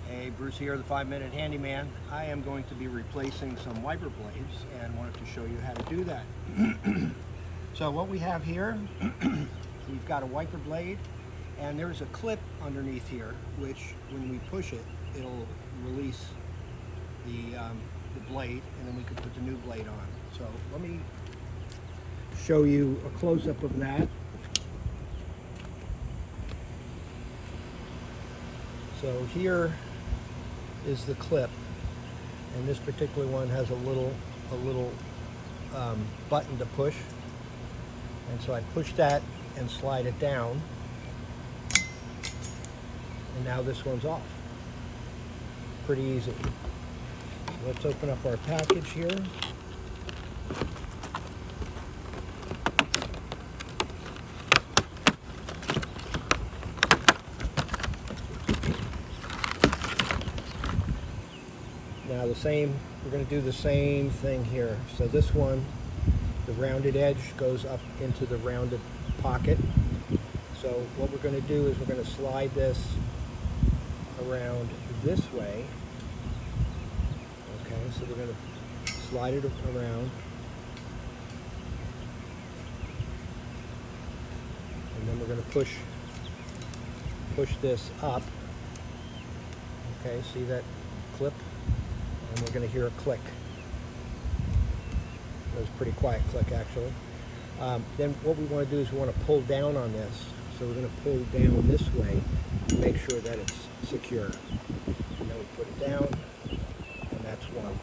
Hey, Bruce here, the 5-Minute Handyman. I am going to be replacing some wiper blades and wanted to show you how to do that. So what we have here, we've got a wiper blade and there's a clip underneath here which when we push it, it'll release the blade and then we can put the new blade on. So let me show you a close-up of that. So here is the clip, and this particular one has a little button to push, and so I push that and slide it down, and now this one's off. Pretty easy. So let's open up our package here. Now we're going to do the same thing here. So this one, the rounded edge goes up into the rounded pocket. So what we're going to do is we're going to slide this around this way. Okay, so we're going to slide it around. And then we're going to push this up. Okay, see that clip? And we're going to hear a click. It was a pretty quiet click, actually. Then what we want to do is we want to pull down on this. So we're going to pull down this way to make sure that it's secure. And then we put it down, and that's one.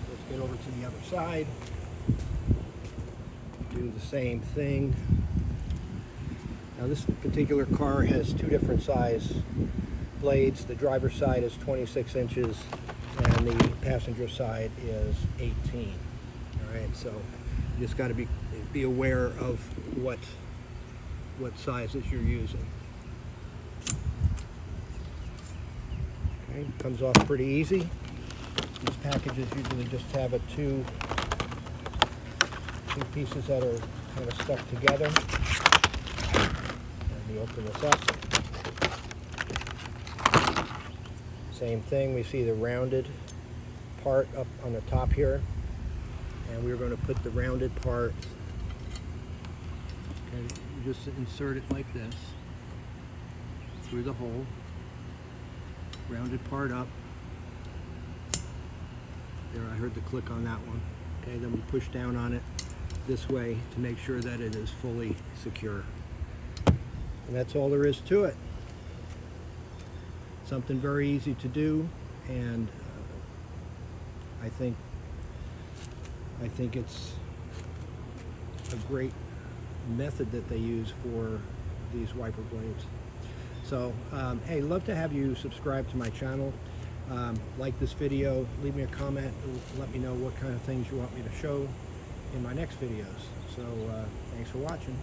Let's get over to the other side. Do the same thing. Now this particular car has two different size blades. The driver's side is 26 inches. And the passenger side is 18. All right, so you just got to be aware of what sizes you're using. Okay, comes off pretty easy. These packages usually just have two pieces that are kind of stuck together. And we open this up. Same thing, we see the rounded part up on the top here, and we're going to put the rounded part, okay, you just insert it like this through the hole, rounded part up. There, I heard the click on that one. Okay, then we push down on it this way to make sure that it is fully secure. And that's all there is to it. Something very easy to do, and I think it's a great method that they use for these wiper blades. So hey, love to have you subscribe to my channel, like this video, leave me a comment, let me know what kind of things you want me to show in my next videos. So thanks for watching.